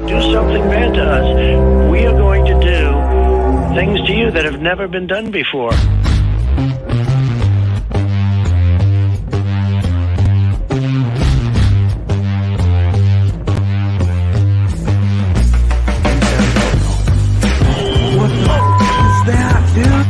do something bad to us, we are going to do things to you that have never been done before. What the is that, dude?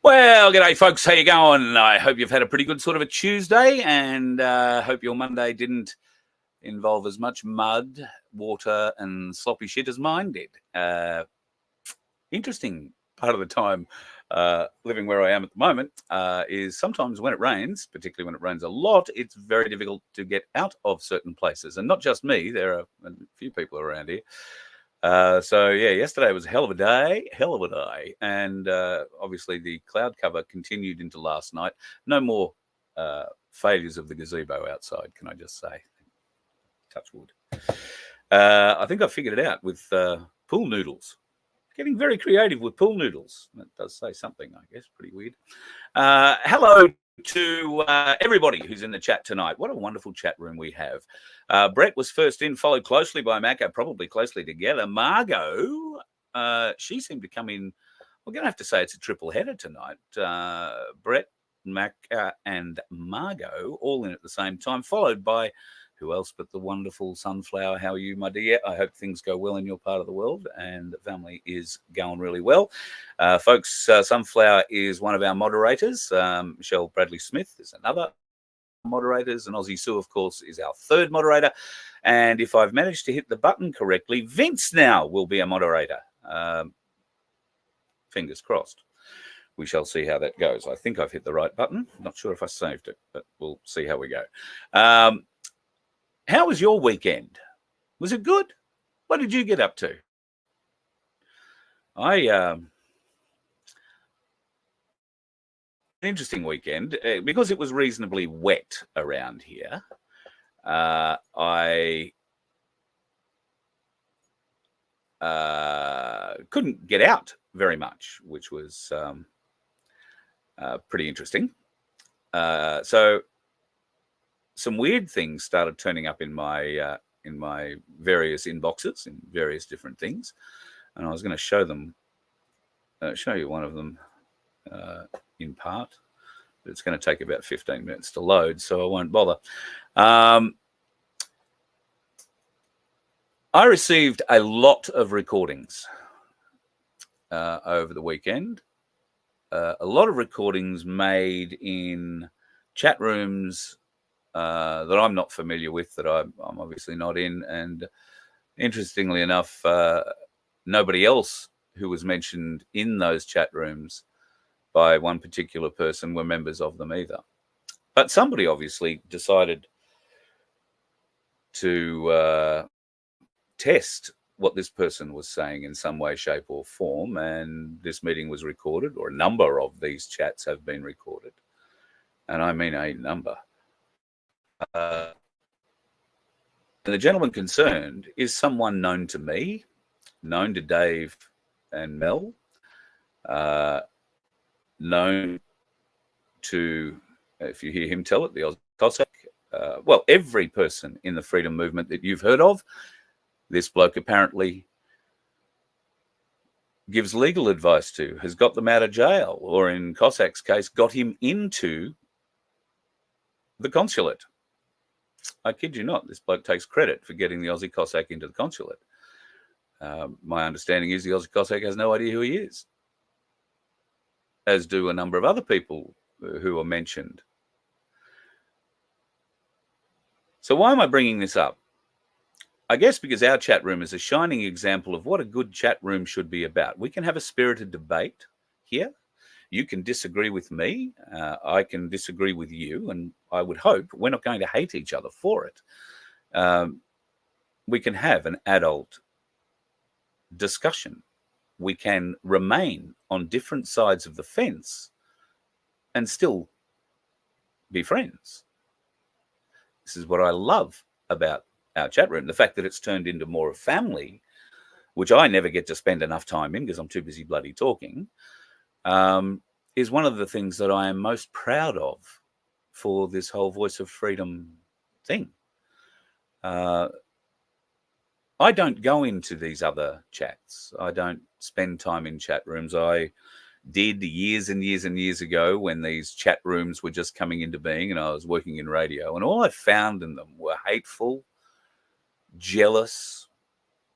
Well, g'day, folks. How you going? I hope you've had a pretty good sort of a Tuesday, and hope your Monday didn't involve as much mud, water, and sloppy shit as mine did. Interesting part of the time living where I am at the moment is sometimes when it rains, particularly when it rains a lot, it's very difficult to get out of certain places. And not just me, there are a few people around here. So yeah, yesterday was a hell of a day, and obviously the cloud cover continued into last night. No more failures of the gazebo outside, can I just say? Touch wood. I think I figured it out with pool noodles. Getting very creative with pool noodles. That does say something, I guess. Pretty weird. Hello to everybody who's in the chat tonight. What a wonderful chat room we have. Brett was first in, followed closely by Mako, probably closely together. Margot, she seemed to come in. We're going to have to say it's a triple header tonight. Brett, Mac, and Margot all in at the same time, followed by who else but the wonderful Sunflower. How are you, my dear? I hope things go well in your part of the world and the family is going really well. Folks, Sunflower is one of our moderators. Michelle Bradley Smith is another moderators, and Aussie Sue, of course, is our third moderator. And if I've managed to hit the button correctly, Vince now will be a moderator. Fingers crossed. We shall see how that goes. I think I've hit the right button. Not sure if I saved it, but we'll see how we go. How was your weekend? Was it good? What did you get up to? An interesting weekend because it was reasonably wet around here. I couldn't get out very much, which was pretty interesting. So some weird things started turning up in my various inboxes in various different things, and I was going to show you one of them in part, but it's going to take about 15 minutes to load, so I won't bother. I received a lot of recordings over the weekend, a lot of recordings made in chat rooms that I'm not familiar with, that I'm obviously not in. And interestingly enough, nobody else who was mentioned in those chat rooms by one particular person were members of them either. But somebody obviously decided to test what this person was saying in some way, shape or form. And this meeting was recorded, or a number of these chats have been recorded. And I mean a number. And the gentleman concerned is someone known to me, known to Dave and Mel, known to, if you hear him tell it, the Aussie Cossack, well, every person in the freedom movement that you've heard of. This bloke apparently gives legal advice to, has got them out of jail, or in Cossack's case, got him into the consulate. I kid you not, this bloke takes credit for getting the Aussie Cossack into the consulate. My understanding is the Aussie Cossack has no idea who he is, as do a number of other people who are mentioned. So why am I bringing this up? I guess because our chat room is a shining example of what a good chat room should be about. We can have a spirited debate here. You can disagree with me. I can disagree with you. And I would hope we're not going to hate each other for it. We can have an adult discussion. We can remain on different sides of the fence and still be friends. This is what I love about our chat room, the fact that it's turned into more of family, which I never get to spend enough time in because I'm too busy bloody talking, is one of the things that I am most proud of for this whole Voice of Freedom thing. I don't go into these other chats. I don't spend time in chat rooms. I did years and years and years ago when these chat rooms were just coming into being and I was working in radio, and all I found in them were hateful, jealous,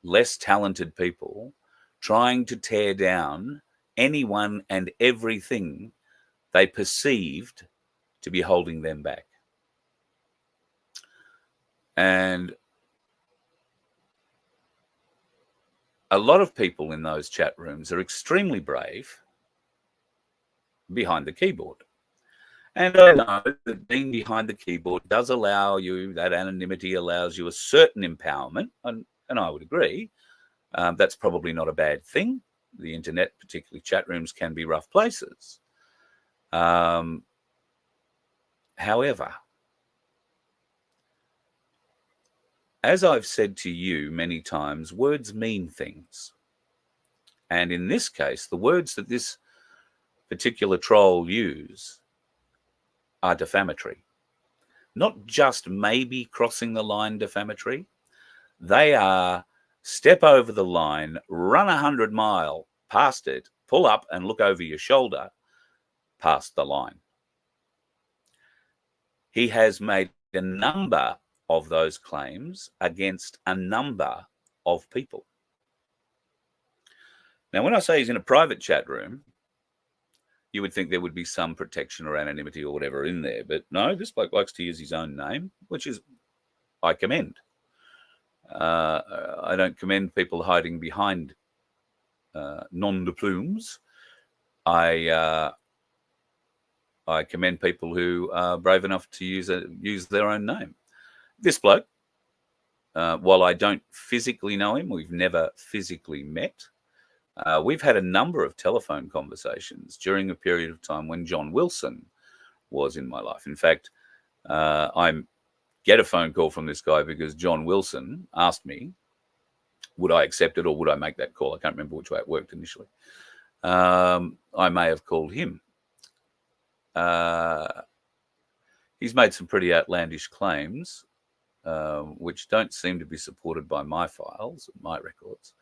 less talented people trying to tear down anyone and everything they perceived to be holding them back. And a lot of people in those chat rooms are extremely brave behind the keyboard. And I know that being behind the keyboard does allow you, that anonymity allows you a certain empowerment, and I would agree. That's probably not a bad thing. The internet, particularly chat rooms, can be rough places. However, as I've said to you many times, words mean things. And in this case, the words that this particular troll use are defamatory. Not just maybe crossing the line defamatory. They are step over the line, run 100 miles past it, pull up and look over your shoulder past the line. He has made a number of those claims against a number of people. Now, when I say he's in a private chat room, you would think there would be some protection or anonymity or whatever in there. But no, this bloke likes to use his own name, which is, I commend. I don't commend people hiding behind nom de plumes. I commend people who are brave enough to use their own name. This bloke, while I don't physically know him, we've never physically met. We've had a number of telephone conversations during a period of time when John Wilson was in my life. In fact, I get a phone call from this guy because John Wilson asked me, would I accept it or would I make that call? I can't remember which way it worked initially. I may have called him. He's made some pretty outlandish claims, which don't seem to be supported by my files, my records.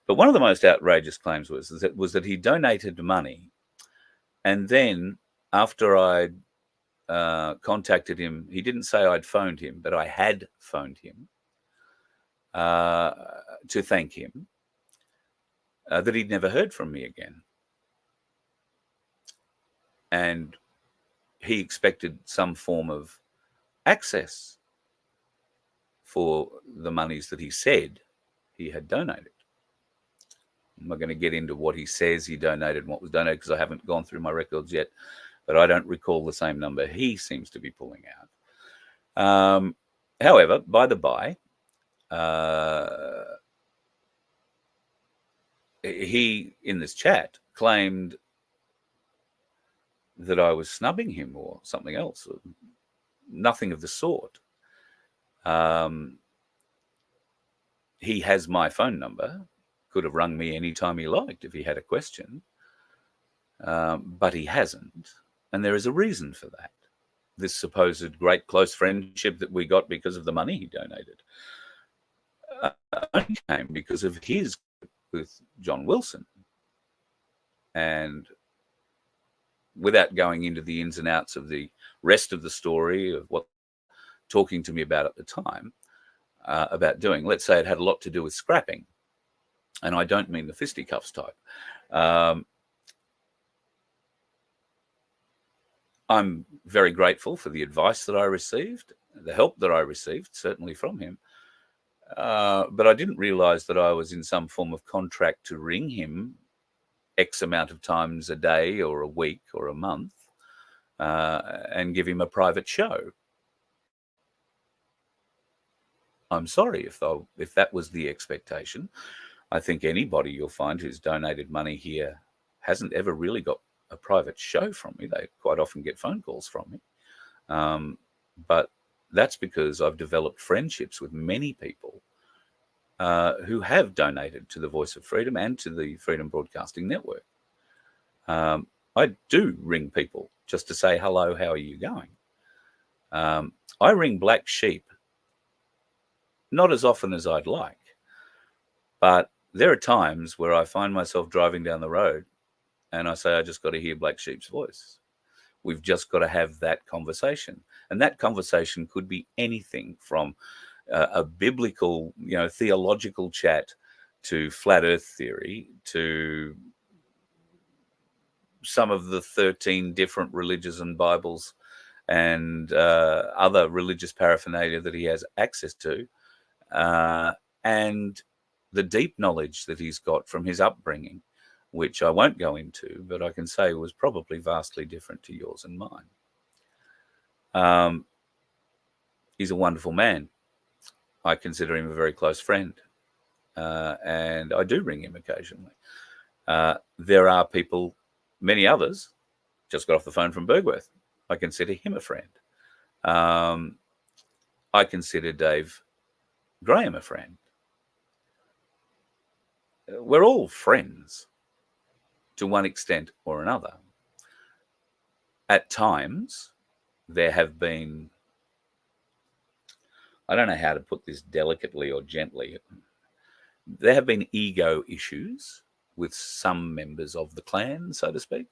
But one of the most outrageous claims was that he donated money, and then after I'd contacted him, he didn't say I'd phoned him, but I had phoned him to thank him, that he'd never heard from me again. And he expected some form of access for the monies that he said he had donated. I'm not going to get into what he says he donated and what was donated because I haven't gone through my records yet, but I don't recall the same number he seems to be pulling out. However, by the by, he, in this chat, claimed that I was snubbing him or something else. Nothing of the sort. He has my phone number. Could have rung me anytime he liked if he had a question. But he hasn't. And there is a reason for that. This supposed great close friendship that we got because of the money he donated only came because of his with John Wilson. And without going into the ins and outs of the rest of the story of what talking to me about at the time, about doing, let's say it had a lot to do with scrapping. And I don't mean the fisticuffs type. I'm very grateful for the advice that I received, the help that I received, certainly from him. But I didn't realize that I was in some form of contract to ring him X amount of times a day or a week or a month and give him a private show. I'm sorry if that was the expectation. I think anybody you'll find who's donated money here hasn't ever really got a private show from me. They quite often get phone calls from me. But that's because I've developed friendships with many people who have donated to the Voice of Freedom and to the Freedom Broadcasting Network. I do ring people just to say, hello, how are you going? I ring black sheep not as often as I'd like, but there are times where I find myself driving down the road and I say, I just got to hear Black Sheep's voice. We've just got to have that conversation. And that conversation could be anything from a biblical, theological chat to flat earth theory, to some of the 13 different religions and Bibles and other religious paraphernalia that he has access to, and the deep knowledge that he's got from his upbringing, which I won't go into, but I can say was probably vastly different to yours and mine. He's a wonderful man. I consider him a very close friend, and I do ring him occasionally. There are people, many others, just got off the phone from Bergworth. I consider him a friend. I consider Dave Graham a friend. We're all friends to one extent or another. At times, there have been, I don't know how to put this delicately or gently, there have been ego issues with some members of the clan, so to speak.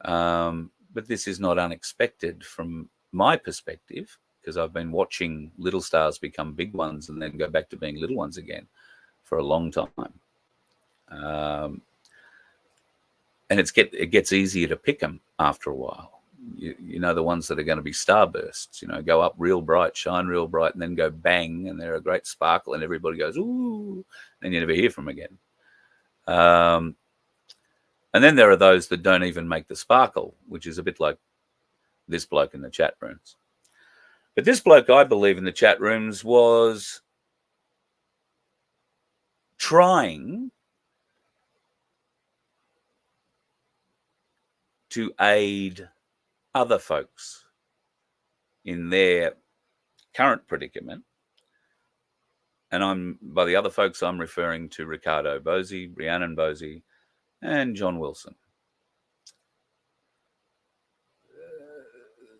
But this is not unexpected from my perspective, because I've been watching little stars become big ones and then go back to being little ones again for a long time. And it gets easier to pick them after a while. You know, the ones that are going to be starbursts, go up real bright, shine real bright, and then go bang, and they're a great sparkle, and everybody goes, ooh, and you never hear from them again. And then there are those that don't even make the sparkle, which is a bit like this bloke in the chat rooms. But this bloke, I believe, in the chat rooms was trying to aid other folks in their current predicament. And by the other folks, I'm referring to Ricardo Bosey, Rhiannon Bosey, and John Wilson.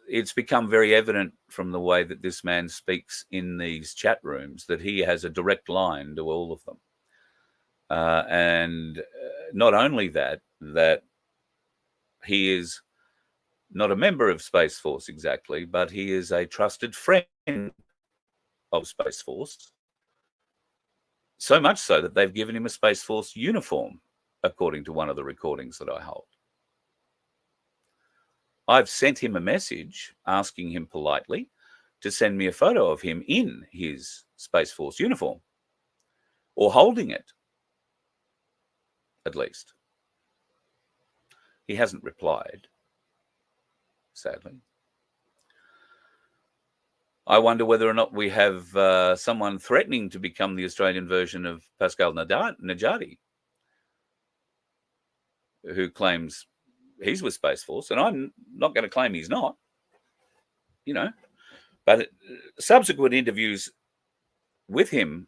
It's become very evident from the way that this man speaks in these chat rooms that he has a direct line to all of them. And not only that he is not a member of Space Force exactly, but he is a trusted friend of Space Force. So much so that they've given him a Space Force uniform, according to one of the recordings that I hold. I've sent him a message asking him politely to send me a photo of him in his Space Force uniform, or holding it, at least. He hasn't replied, sadly. I wonder whether or not we have someone threatening to become the Australian version of Pascal Najati, who claims he's with Space Force, and I'm not going to claim he's not, but subsequent interviews with him,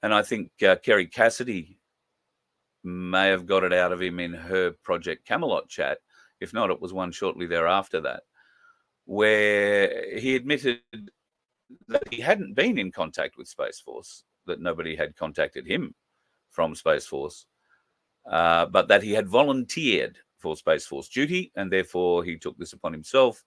and I think Kerry Cassidy may have got it out of him in her Project Camelot chat. If not, it was one shortly thereafter that, where he admitted that he hadn't been in contact with Space Force, that nobody had contacted him from Space Force, but that he had volunteered for Space Force duty, and therefore he took this upon himself.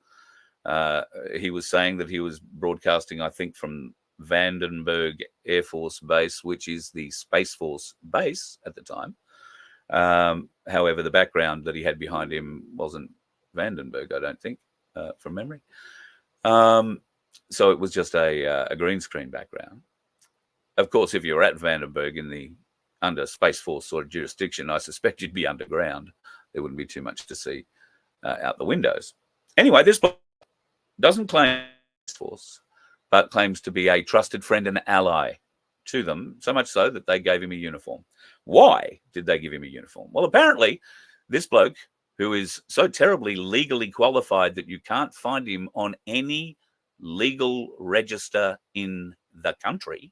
He was saying that he was broadcasting, I think, from Vandenberg Air Force Base, which is the Space Force base at the time. However, the background that he had behind him wasn't Vandenberg, I don't think, from memory. So it was just a green screen background. Of course, if you're at Vandenberg under Space Force sort of jurisdiction, I suspect you'd be underground. There wouldn't be too much to see out the windows. Anyway, this bloke doesn't claim Space Force, but claims to be a trusted friend and ally to them, so much so that they gave him a uniform. Why did they give him a uniform? Well, apparently, this bloke, who is so terribly legally qualified that you can't find him on any legal register in the country,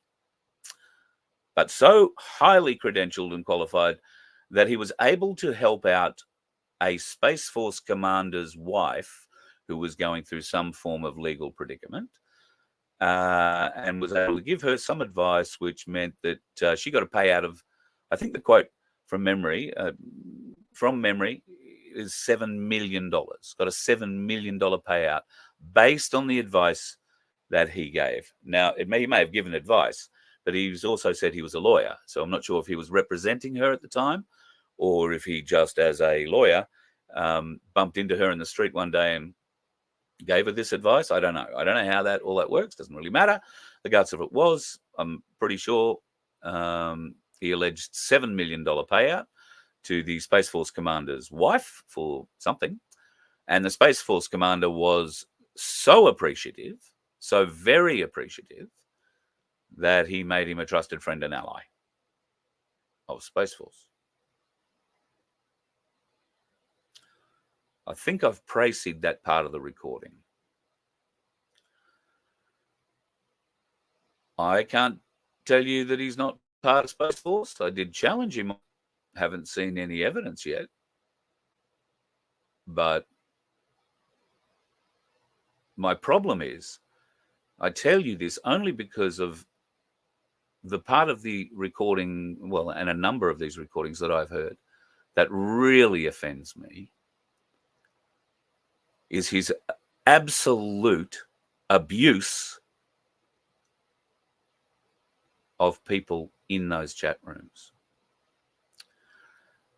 but so highly credentialed and qualified that he was able to help out a Space Force commander's wife who was going through some form of legal predicament, and was able to give her some advice, which meant that she got a payout of, I think the quote from memory is $7 million. Got a $7 million payout based on the advice that he gave. Now, he may have given advice, but he's also said he was a lawyer. So I'm not sure if he was representing her at the time or if he just, as a lawyer, bumped into her in the street one day and gave her this advice. I don't know. I don't know how all that works. Doesn't really matter. The guts of it was, I'm pretty sure he alleged $7 million payout to the Space Force commander's wife for something. And the Space Force commander was so appreciative, so very appreciative, that he made him a trusted friend and ally of Space Force. I think I've praised that part of the recording. I can't tell you that he's not part of Space Force. I did challenge him. Haven't seen any evidence yet. But my problem is, I tell you this only because of the part of the recording, well, and a number of these recordings that I've heard that really offends me is his absolute abuse of people in those chat rooms.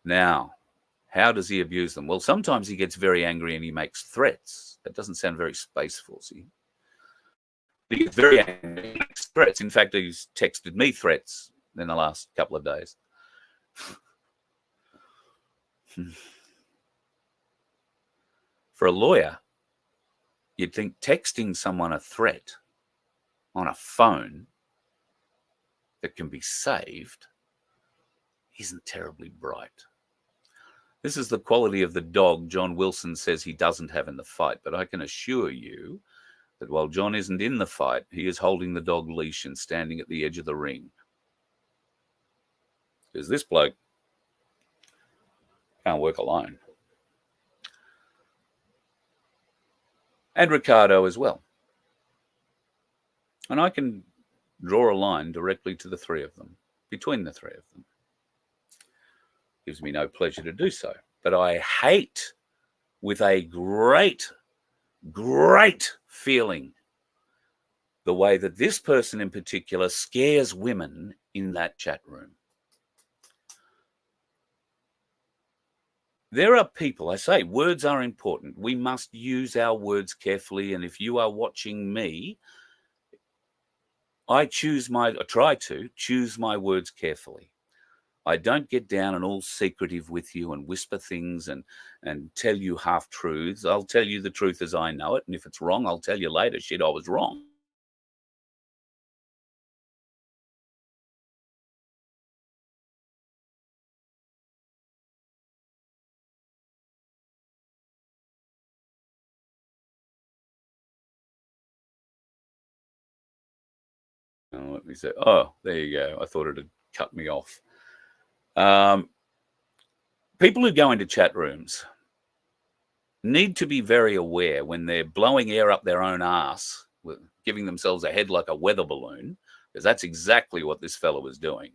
Now, how does he abuse them? Well, sometimes he gets very angry and he makes threats. That doesn't sound very Space Forcey. He gets very angry and makes threats. In fact, he's texted me threats in the last couple of days. For a lawyer, you'd think texting someone a threat on a phone that can be saved isn't terribly bright. This is the quality of the dog John Wilson says he doesn't have in the fight, but I can assure you that while John isn't in the fight, he is holding the dog leash and standing at the edge of the ring. Because this bloke can't work alone. And Ricardo as well. And I can draw a line directly to the three of them, between the three of them. Gives me no pleasure to do so. But I hate with a great, great feeling the way that this person in particular scares women in that chat room. There are people, I say, words are important. We must use our words carefully. And if you are watching me, I try to choose my words carefully. I don't get down and all secretive with you and whisper things and tell you half-truths. I'll tell you the truth as I know it. And if it's wrong, I'll tell you later, shit, I was wrong. Let me say, oh, there you go. I thought it had cut me off. People who go into chat rooms need to be very aware when they're blowing air up their own ass, giving themselves a head like a weather balloon, because that's exactly what this fellow was doing.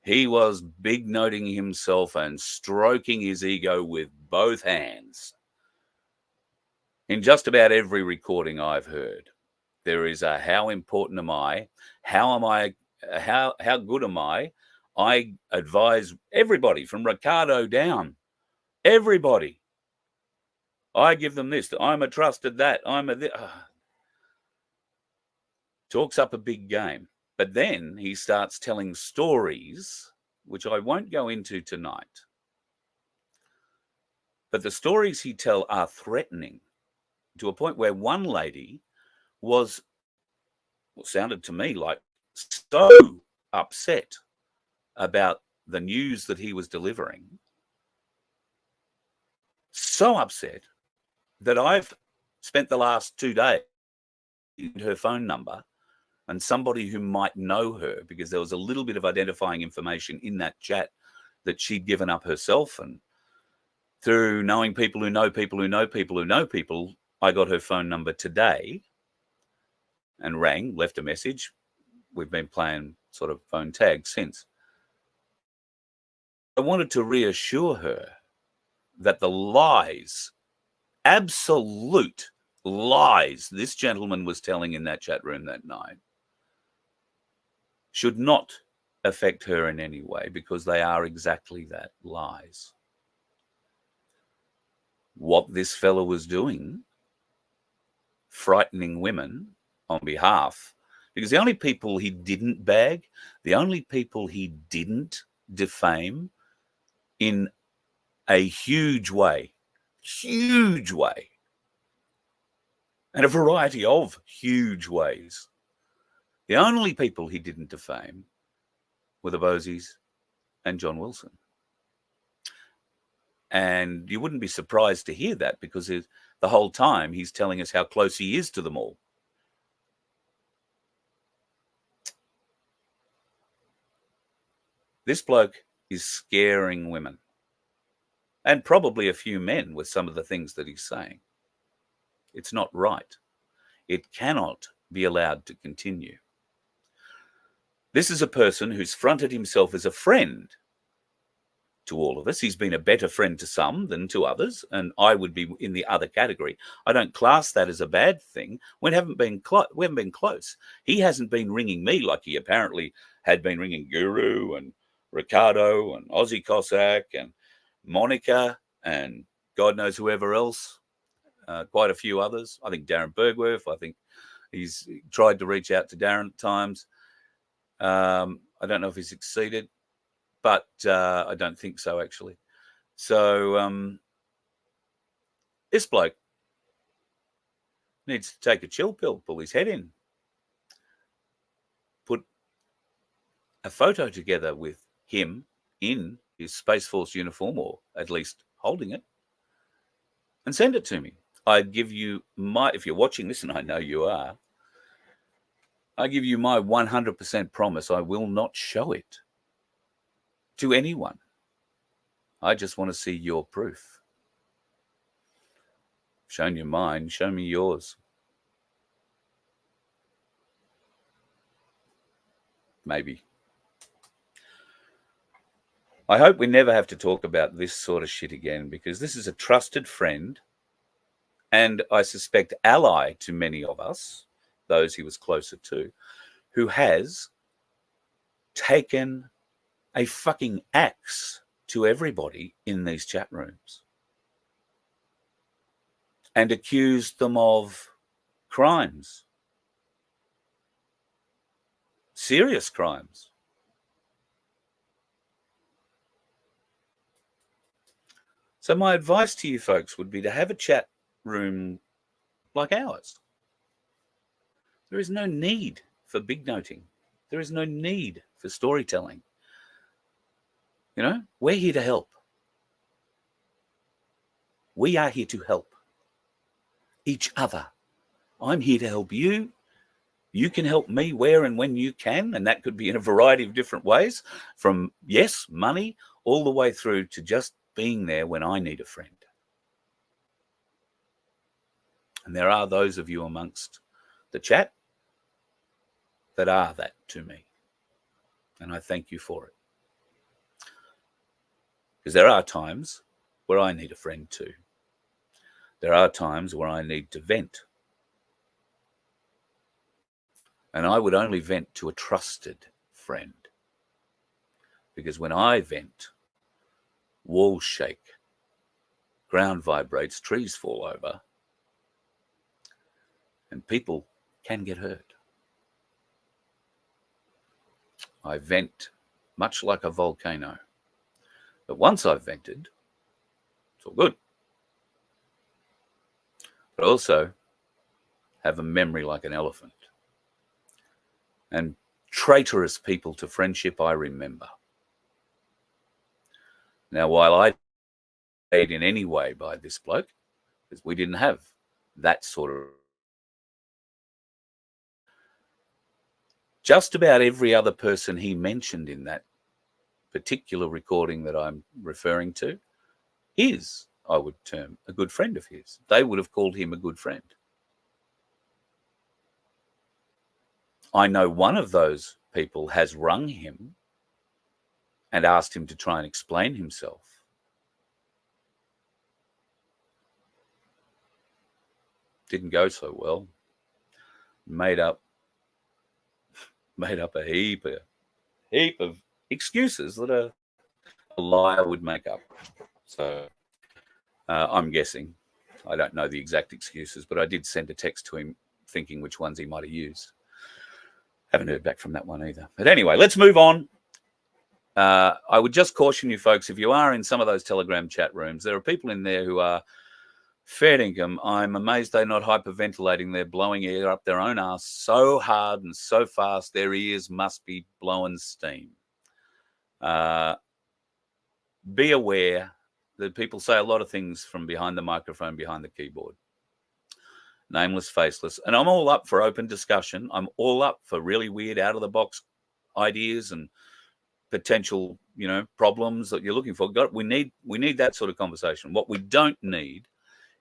He was big noting himself and stroking his ego with both hands. In just about every recording I've heard, there is a how important am I? How good am I? I advise everybody from Ricardo down. Everybody. I give them this. I'm a trusted that. Talks up a big game. But then he starts telling stories, which I won't go into tonight. But the stories he tells are threatening to a point where one lady was, what sounded to me like, so upset about the news that he was delivering, so upset that I've spent the last 2 days her phone number and somebody who might know her, because there was a little bit of identifying information in that chat that she'd given up herself. And through knowing people who know people who know people who know people, I got her phone number today and rang, left a message. We've been playing sort of phone tag since. I wanted to reassure her that the lies, absolute lies, this gentleman was telling in that chat room that night should not affect her in any way, because they are exactly that, lies. What this fellow was doing, frightening women on behalf, because the only people he didn't bag, the only people he didn't defame in a huge way, and a variety of huge ways, the only people he didn't defame were the Boseys and John Wilson. And you wouldn't be surprised to hear that, because the whole time he's telling us how close he is to them all. This bloke is scaring women, and probably a few men, with some of the things that he's saying. It's not right. It cannot be allowed to continue. This is a person who's fronted himself as a friend to all of us. He's been a better friend to some than to others, and I would be in the other category. I don't class that as a bad thing. We haven't been close. He hasn't been ringing me like he apparently had been ringing Guru and Ricardo and Aussie Cossack and Monica and God knows whoever else, quite a few others. I think Darren Bergworth, I think he's tried to reach out to Darren at times. I don't know if he succeeded, but I don't think so, actually. So this bloke needs to take a chill pill, pull his head in, put a photo together with him in his Space Force uniform, or at least holding it, and send it to me. I'd give you my, if you're watching this, and I know you are, I give you my 100% promise I will not show it to anyone. I just want to see your proof. Shown you mine, show me yours. Maybe. I hope we never have to talk about this sort of shit again, because this is a trusted friend, and I suspect ally to many of us, those he was closer to, who has taken a fucking axe to everybody in these chat rooms and accused them of crimes, serious crimes. So my advice to you folks would be to have a chat room like ours. There is no need for big noting. There is no need for storytelling. You know, we're here to help. We are here to help each other. I'm here to help you. You can help me where and when you can, and that could be in a variety of different ways, from, yes, money, all the way through to just being there when I need a friend. And there are those of you amongst the chat that are that to me. And I thank you for it. Because there are times where I need a friend too. There are times where I need to vent. And I would only vent to a trusted friend. Because when I vent, walls shake, ground vibrates, trees fall over, and people can get hurt. I vent much like a volcano. But once I've vented, it's all good. But also have a memory like an elephant. And traitorous people to friendship I remember. Now, while I paid in any way by this bloke, because we didn't have that sort of just about every other person he mentioned in that particular recording that I'm referring to is, I would term, a good friend of his. They would have called him a good friend. I know one of those people has rung him and asked him to try and explain himself. Didn't go so well. Made up a heap of excuses that a liar would make up. So I'm guessing. I don't know the exact excuses, but I did send a text to him thinking which ones he might have used. Haven't heard back from that one either. But anyway, let's move on. I would just caution you folks, if you are in some of those Telegram chat rooms, there are people in there who are fair dinkum. I'm amazed they're not hyperventilating. They're blowing air up their own ass so hard and so fast, their ears must be blowing steam. Be aware that people say a lot of things from behind the microphone, behind the keyboard. Nameless, faceless. And I'm all up for open discussion. I'm all up for really weird, out-of-the-box ideas and potential, problems that you're looking for. We need that sort of conversation. What we don't need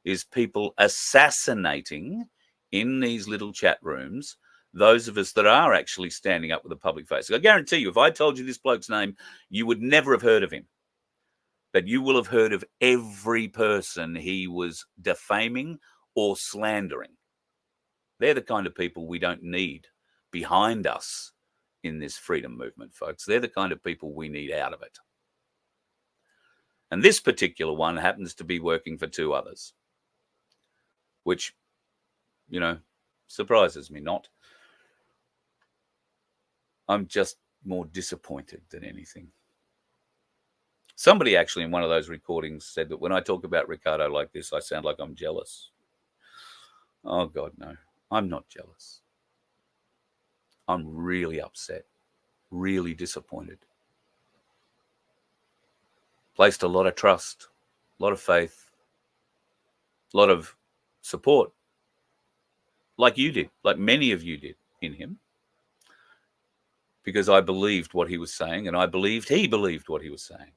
is people assassinating in these little chat rooms those of us that are actually standing up with a public face. I guarantee you, if I told you this bloke's name, you would never have heard of him. But you will have heard of every person he was defaming or slandering. They're the kind of people we don't need behind us in this freedom movement, folks. They're the kind of people we need out of it. And this particular one happens to be working for two others, which, surprises me not. I'm just more disappointed than anything. Somebody actually in one of those recordings said that when I talk about Ricardo like this, I sound like I'm jealous. Oh, God, no. I'm not jealous. I'm really upset, really disappointed. Placed a lot of trust, a lot of faith, a lot of support, like you did, like many of you did in him, because I believed what he was saying, and I believed he believed what he was saying.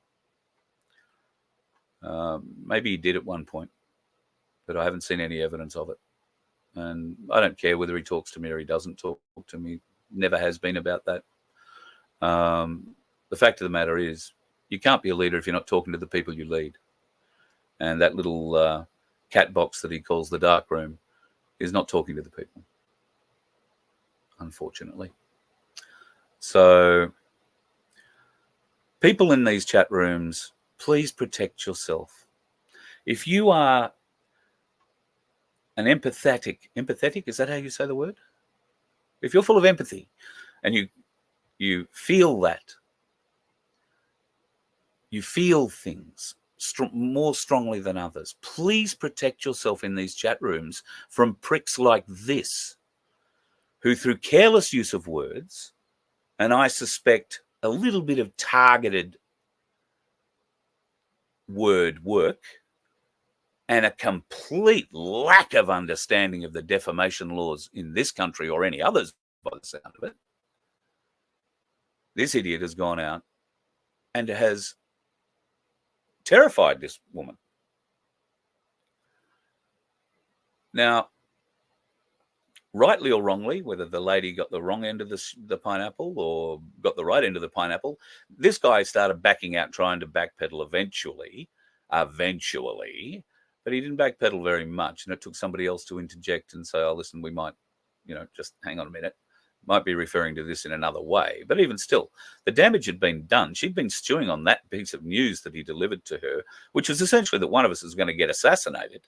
Maybe he did at one point, but I haven't seen any evidence of it. And I don't care whether he talks to me or he doesn't talk to me. Never has been about that. The fact of the matter is, you can't be a leader if you're not talking to the people you lead. And that little cat box that he calls the dark room is not talking to the people, unfortunately. So people in these chat rooms, please protect yourself. If you are an empathetic, is that how you say the word? If you're full of empathy and you feel that, you feel things more strongly than others, please protect yourself in these chat rooms from pricks like this, who through careless use of words, and I suspect a little bit of targeted word work, and a complete lack of understanding of the defamation laws in this country or any others, by the sound of it, this idiot has gone out and has terrified this woman. Now, rightly or wrongly, whether the lady got the wrong end of the pineapple or got the right end of the pineapple, this guy started backing out, trying to backpedal eventually, but he didn't backpedal very much, and it took somebody else to interject and say, oh, listen, we might, just hang on a minute, might be referring to this in another way. But even still, the damage had been done. She'd been stewing on that piece of news that he delivered to her, which was essentially that one of us is going to get assassinated,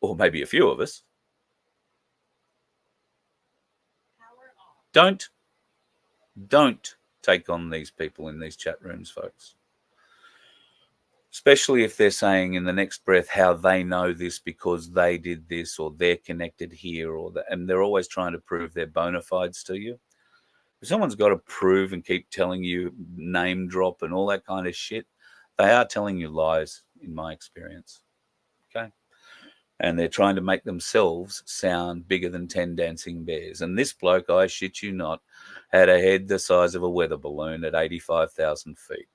or maybe a few of us. Don't take on these people in these chat rooms, folks. Especially if they're saying in the next breath how they know this because they did this, or they're connected here, or that, and they're always trying to prove their bona fides to you. If someone's got to prove and keep telling you name drop and all that kind of shit, they are telling you lies, in my experience. Okay? and they're trying to make themselves sound bigger than 10 dancing bears. And this bloke, I shit you not, had a head the size of a weather balloon at 85,000 feet.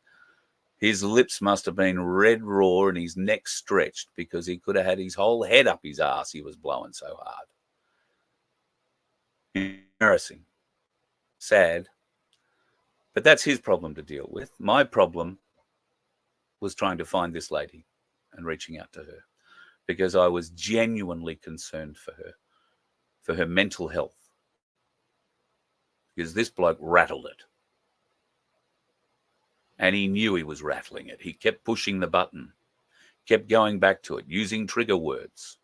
His lips must have been red raw and his neck stretched because he could have had his whole head up his ass. He was blowing so hard. Embarrassing. Sad. But that's his problem to deal with. My problem was trying to find this lady and reaching out to her because I was genuinely concerned for her mental health. Because this bloke rattled it. And he knew he was rattling it. He kept pushing the button, kept going back to it, using trigger words.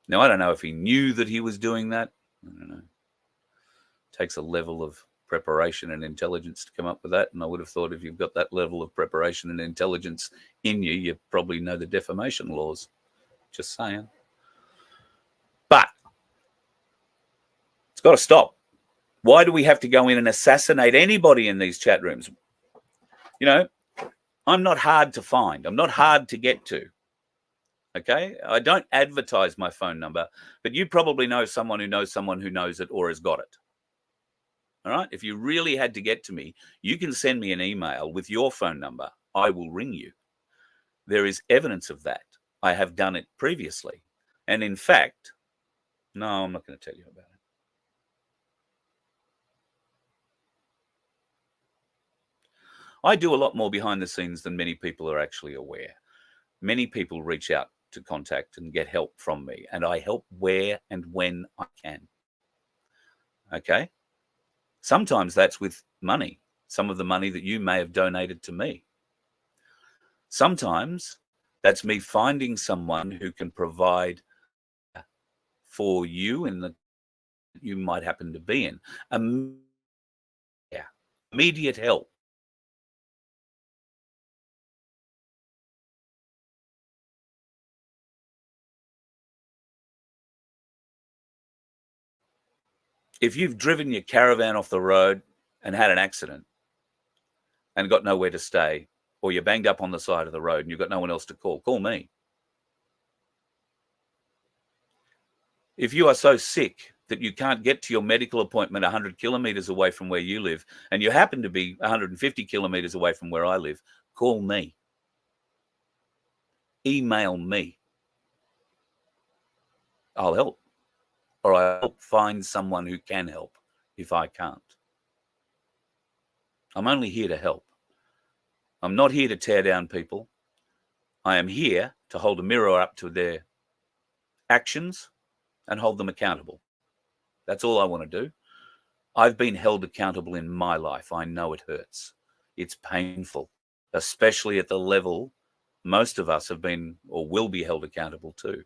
Now, I don't know if he knew that he was doing that. I don't know. It takes a level of preparation and intelligence to come up with that. And I would have thought if you've got that level of preparation and intelligence in you, you probably know the defamation laws. Just saying. But it's got to stop. Why do we have to go in and assassinate anybody in these chat rooms? You know, I'm not hard to find. I'm not hard to get to. Okay? I don't advertise my phone number, but you probably know someone who knows it or has got it. All right? If you really had to get to me, you can send me an email with your phone number. I will ring you. There is evidence of that. I have done it previously. And in fact, no, I'm not going to tell you about it. I do a lot more behind the scenes than many people are actually aware. Many people reach out to contact and get help from me, and I help where and when I can. Okay? Sometimes that's with money, some of the money that you may have donated to me. Sometimes that's me finding someone who can provide for you and that you might happen to be in. Immediate help. If you've driven your caravan off the road and had an accident and got nowhere to stay, or you're banged up on the side of the road and you've got no one else to call me. If you are so sick that you can't get to your medical appointment 100 kilometers away from where you live, and you happen to be 150 kilometers away from where I live, call me. Email me. I'll help. Or I'll help find someone who can help if I can't. I'm only here to help. I'm not here to tear down people. I am here to hold a mirror up to their actions and hold them accountable. That's all I want to do. I've been held accountable in my life. I know it hurts. It's painful, especially at the level most of us have been or will be held accountable to.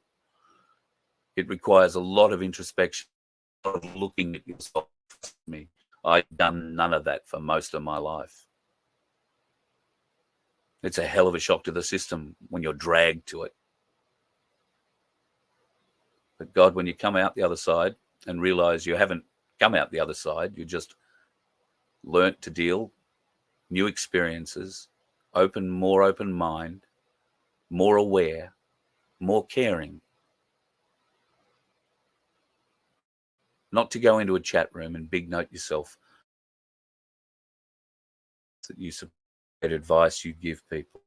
It requires a lot of introspection, a lot of looking at yourself. I've done none of that for most of my life. It's a hell of a shock to the system when you're dragged to it. But God, when you come out the other side and realize you haven't come out the other side, you just learnt to deal, new experiences, more open mind, more aware, more caring. Not to go into a chat room and big note yourself that you support advice you give people.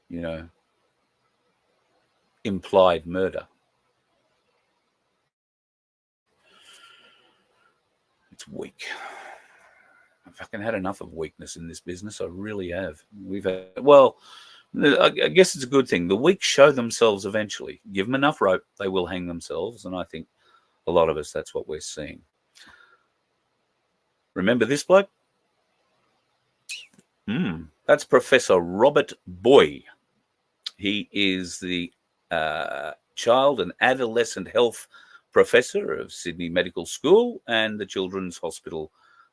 You know, implied murder. It's weak. I've fucking had enough of weakness in this business. I really have. I guess it's a good thing. The weak show themselves eventually. Give them enough rope, they will hang themselves. And I think a lot of us, that's what we're seeing. Remember this bloke? That's Professor Robert Boy. He is the child and adolescent health professor of Sydney Medical School and the Children's Hospital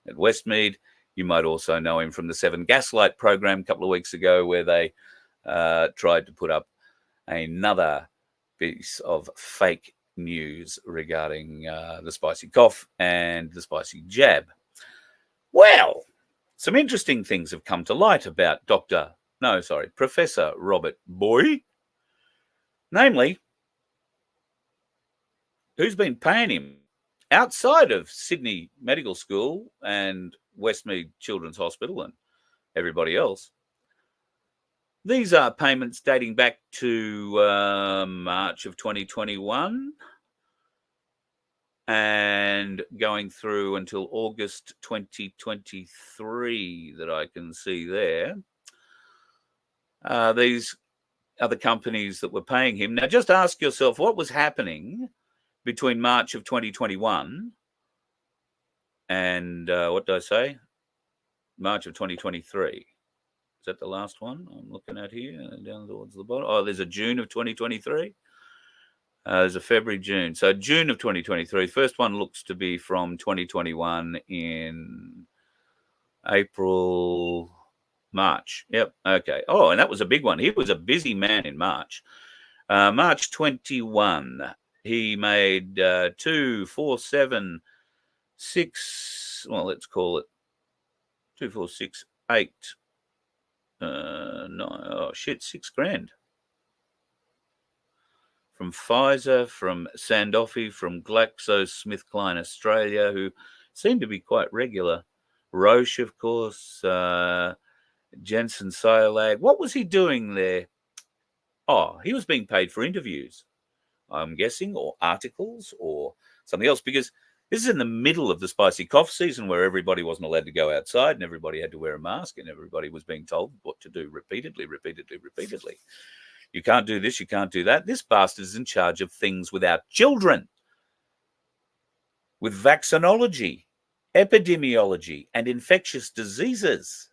at Westmead. You might also know him from the 7 Gaslight program a couple of weeks ago, where they tried to put up another piece of fake news regarding the spicy cough and the spicy jab. Well, some interesting things have come to light about Professor Robert Boy. Namely, who's been paying him outside of Sydney Medical School and Westmead Children's Hospital and everybody else. These are payments dating back to March of 2021 and going through until August 2023 that I can see there. These are the companies that were paying him. Now, just ask yourself what was happening between March of 2021 and what did I say? March of 2023. Is that the last one I'm looking at here? Down towards the bottom. Oh, there's a June of 2023. There's a February, June. So June of 2023. First one looks to be from 2021 in April, March. Yep. Okay. Oh, and that was a big one. He was a busy man in March. March 21, he made 2, 4, 7, 6. Well, let's call it 2, 4, 6, 8. No, $6,000 from Pfizer, from Sanofi, from GlaxoSmithKline Australia, who seem to be quite regular. Roche, of course, Jensen Siolag. What was he doing there? Oh, he was being paid for interviews, I'm guessing, or articles or something else, because this is in the middle of the spicy cough season where everybody wasn't allowed to go outside and everybody had to wear a mask and everybody was being told what to do repeatedly. You can't do this, you can't do that. This bastard is in charge of things with our children, with vaccinology, epidemiology, and infectious diseases.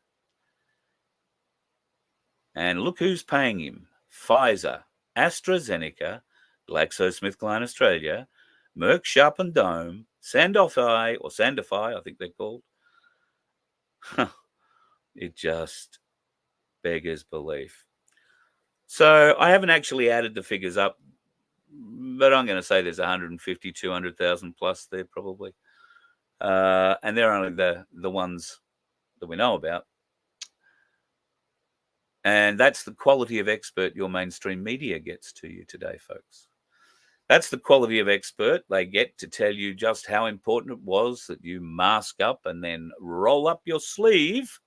And look who's paying him. Pfizer, AstraZeneca, GlaxoSmithKline Australia, Merck Sharp and Dome, Sanofi, I think they're called. It just beggars belief. So I haven't actually added the figures up, but I'm going to say there's 150, 200,000 plus there probably. And they're only the ones that we know about. And that's the quality of expert your mainstream media gets to you today, folks. That's the quality of expert they get to tell you just how important it was that you mask up and then roll up your sleeve.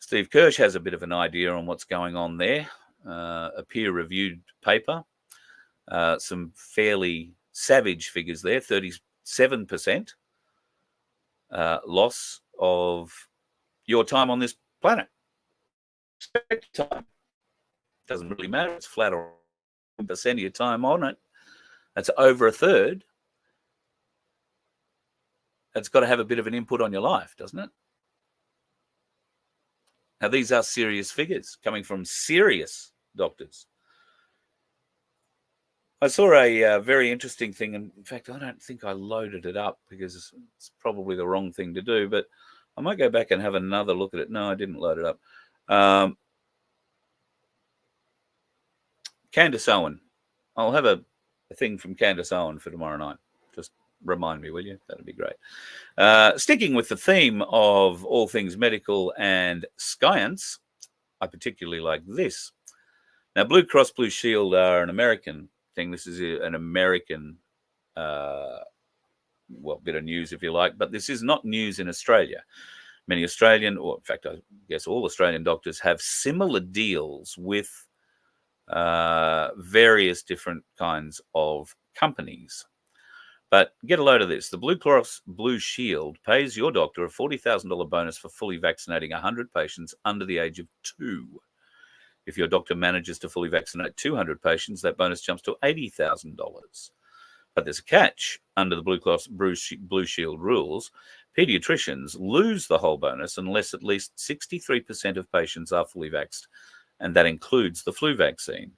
Steve Kirsch has a bit of an idea on what's going on there. A peer-reviewed paper. Some fairly savage figures there, 37% loss of your time on this planet. Time. Doesn't really matter. It's flat or 1% of your time on it. That's over a third. That's got to have a bit of an input on your life, doesn't it? Now, these are serious figures coming from serious doctors. I saw a very interesting thing, and in fact, I don't think I loaded it up because it's probably the wrong thing to do, but I might go back and have another look at it. No, I didn't load it up. Candace Owen. I'll have a thing from Candace Owen for tomorrow night. Just remind me, will you? That'd be great. Sticking with the theme of all things medical and science, I particularly like this. Now, Blue Cross Blue Shield are an American thing. This is an American, bit of news, if you like, but this is not news in Australia. Many Australian, or in fact, I guess all Australian doctors have similar deals with various different kinds of companies. But get a load of this. The Blue Cross Blue Shield pays your doctor a $40,000 bonus for fully vaccinating 100 patients under the age of 2. If your doctor manages to fully vaccinate 200 patients, that bonus jumps to $80,000. But there's a catch. Under the Blue Cross Blue Shield rules, pediatricians lose the whole bonus unless at least 63% of patients are fully vaxxed, and that includes the flu vaccine.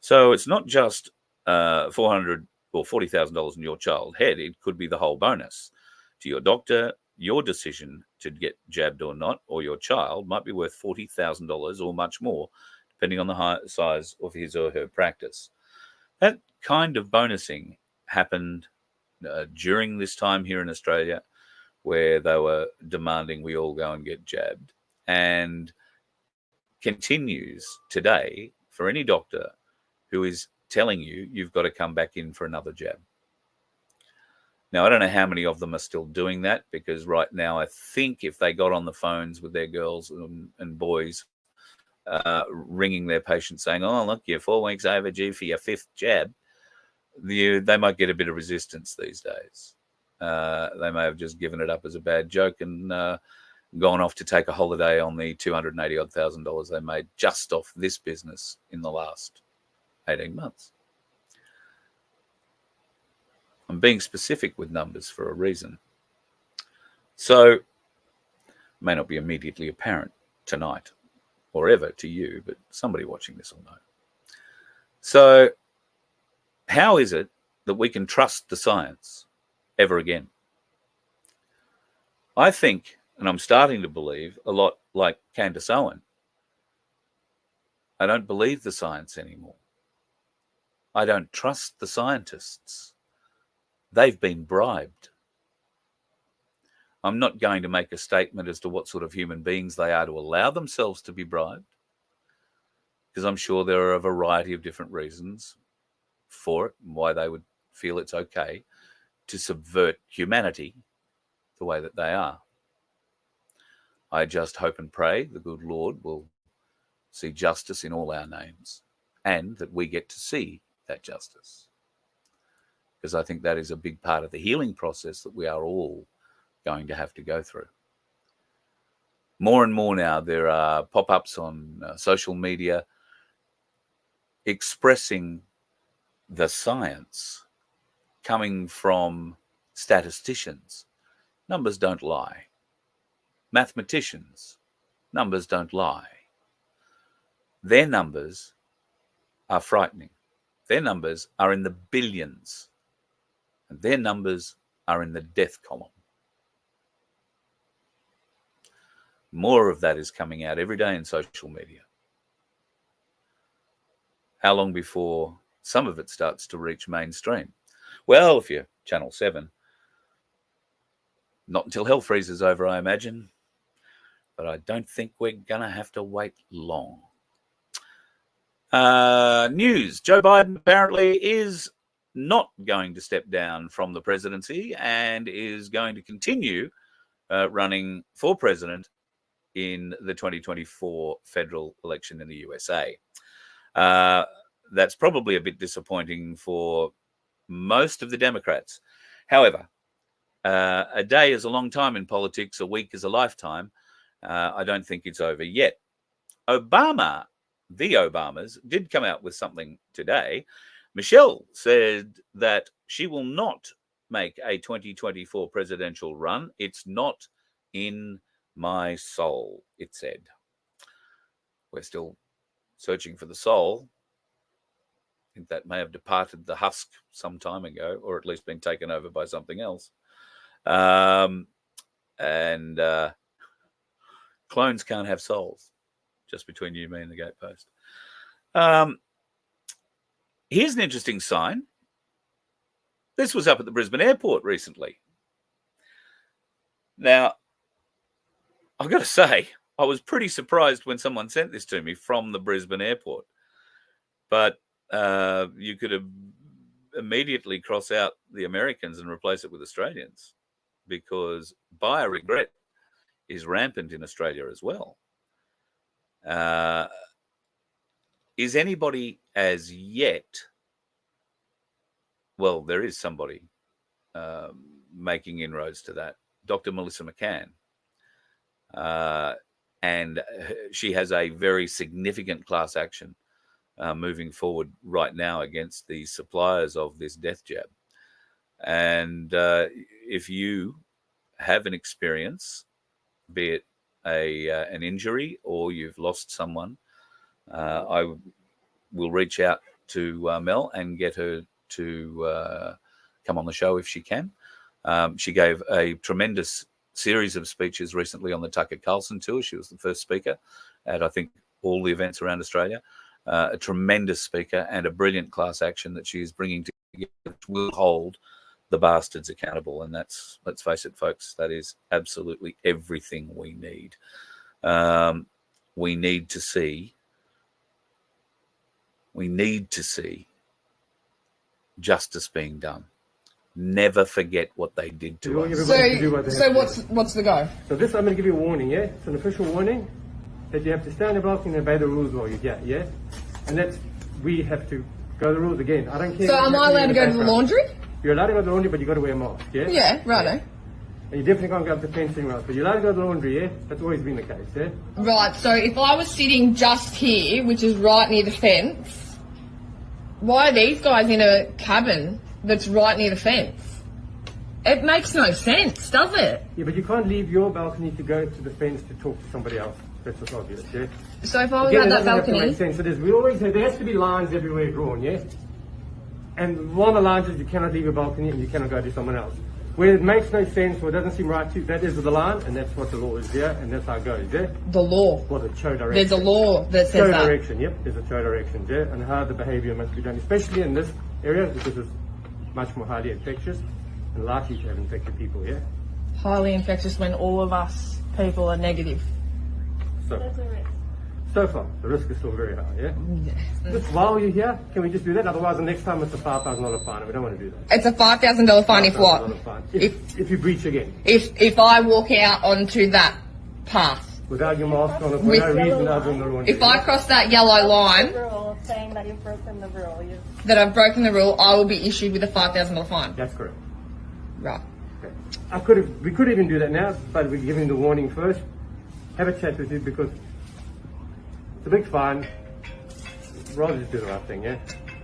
So it's not just $400 or $40,000 in your child head. It could be the whole bonus. To your doctor, your decision to get jabbed or not, or your child, might be worth $40,000 or much more, depending on the size of his or her practice. That kind of bonusing happened during this time here in Australia where they were demanding we all go and get jabbed, and continues today for any doctor who is telling you you've got to come back in for another jab. Now, I don't know how many of them are still doing that, because right now I think if they got on the phones with their girls and boys, ringing their patients saying, oh, look, you're 4 weeks overdue for your 5th jab, they might get a bit of resistance these days. They may have just given it up as a bad joke and gone off to take a holiday on the $280,000 they made just off this business in the last 18 months. I'm being specific with numbers for a reason. So, it may not be immediately apparent tonight or ever to you, but somebody watching this will know. So, how is it that we can trust the science ever again? I think, and I'm starting to believe, a lot like Candace Owen, I don't believe the science anymore. I don't trust the scientists. They've been bribed. I'm not going to make a statement as to what sort of human beings they are to allow themselves to be bribed, because I'm sure there are a variety of different reasons for it and why they would feel it's okay to subvert humanity the way that they are. I just hope and pray the good Lord will see justice in all our names, and that we get to see that justice, because I think that is a big part of the healing process that we are all going to have to go through. More and more now, there are pop-ups on social media expressing the science coming from statisticians. Numbers don't lie. Mathematicians, numbers don't lie. Their numbers are frightening. Their numbers are in the billions. And their numbers are in the death column. More of that is coming out every day in social media. How long before some of it starts to reach mainstream? Well, if you're Channel 7, not until hell freezes over, I imagine. But I don't think we're going to have to wait long. News. Joe Biden apparently is not going to step down from the presidency and is going to continue running for president in the 2024 federal election in the USA. That's probably a bit disappointing for most of the Democrats. However, a day is a long time in politics, a week is a lifetime. I don't think it's over yet. The Obamas, did come out with something today. Michelle said that she will not make a 2024 presidential run. It's not in my soul, it said. We're still searching for the soul. I think that may have departed the husk some time ago, or at least been taken over by something else. Clones can't have souls, just between you, me, and the gatepost. Here's an interesting sign. This was up at the Brisbane airport recently. Now, I've got to say, I was pretty surprised when someone sent this to me from the Brisbane airport. But you could have immediately cross out the Americans and replace it with Australians, because buyer regret is rampant in Australia as well. Is anybody as yet, well, there is somebody making inroads to that, Dr. Melissa McCann. And she has a very significant class action moving forward right now against the suppliers of this death jab. And if you have an experience, be it an injury or you've lost someone, I will reach out to Mel and get her to come on the show if she can. She gave a tremendous series of speeches recently on the Tucker Carlson tour. She was the first speaker at, I think, all the events around Australia. A tremendous speaker and a brilliant class action that she is bringing together, which will hold the bastards accountable. And that's, let's face it, folks, that is absolutely everything we need. We need to see justice being done. Never forget what they did to us. So what's the go? So this, I'm going to give you a warning, yeah? It's an official warning that you have to stay on the balcony and obey the rules while you're here, yeah? And we have to go the rules again. I don't care. So am I allowed to go to the laundry? You're allowed to go to the laundry, but you got to wear a mask, yeah? Yeah, righto. And you definitely can't go up to fencing routes, but you're allowed to go to the laundry, yeah? That's always been the case, yeah? Right, so if I was sitting just here, which is right near the fence, why are these guys in a cabin that's right near the fence? It makes no sense, does it? Yeah, but you can't leave your balcony to go to the fence to talk to somebody else. That's what's obvious, yeah? So if I was Again, at that it doesn't have to balcony... make sense. There has to be lines everywhere drawn, yeah? And one of the lines is you cannot leave your balcony and you cannot go to someone else. Where it makes no sense or it doesn't seem right to you, that is the line, and that's what the law is, yeah? And that's how it goes, yeah? The law. Well, the show direction. There's a law that says show that. direction, yep. There's a show direction, yeah? And how the behaviour must be done, especially in this area because it's much more highly infectious and likely to have infected people, yeah? Highly infectious when all of us people are negative. So far, the risk is still very high, yeah? Just while you're here, can we just do that? Otherwise, the next time it's a $5,000 fine, and we don't want to do that. It's a $5,000 fine if what? Fine. If you breach again. If I walk out onto that path. Without your mask on, for no reason other than the laundry. If I cross that yellow line, saying that you've broken the rule. that I've broken the rule, I will be issued with a $5,000 fine. That's correct. Right. Okay. We could even do that now, but we're giving the warning first. Have a chat with you because it's a big fine. Rather just do the right thing, yeah?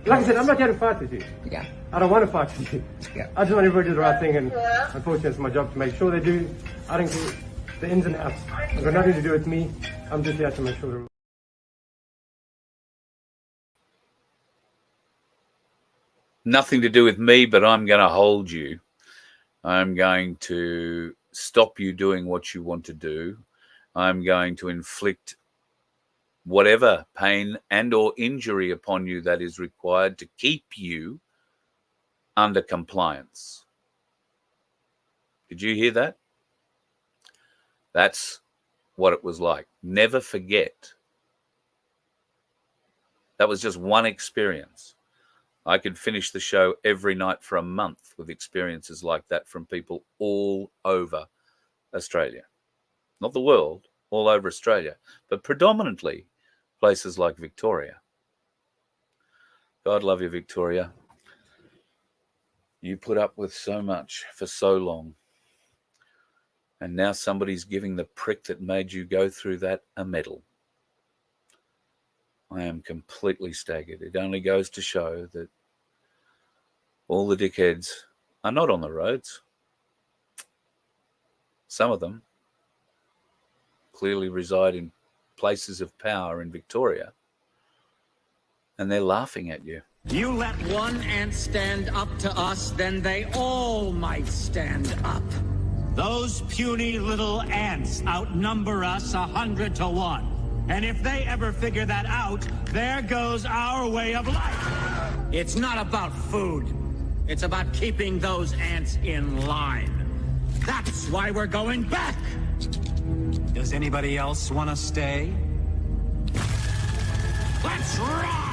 Like I said, I'm not here to fight with you. Yeah. I don't want to fight with you. Yeah. I just want everybody to do the right thing, and unfortunately it's my job to make sure they do. I don't care the ins and outs. It's got nothing to do with me. I'm just here to make sure the Nothing to do with me, but I'm going to hold you. I'm going to stop you doing what you want to do. I'm going to inflict whatever pain and or injury upon you that is required to keep you under compliance. Did you hear that? That's what it was like. Never forget. That was just one experience. I could finish the show every night for a month with experiences like that from people all over Australia. Not the world, all over Australia, but predominantly places like Victoria. God love you, Victoria. You put up with so much for so long. And now somebody's giving the prick that made you go through that a medal. I am completely staggered. It only goes to show that all the dickheads are not on the roads. Some of them clearly reside in places of power in Victoria, and they're laughing at you. You let one ant stand up to us, then they all might stand up. Those puny little ants outnumber us 100 to 1. And if they ever figure that out, there goes our way of life. It's not about food. It's about keeping those ants in line. That's why we're going back. Does anybody else want to stay? Let's ride!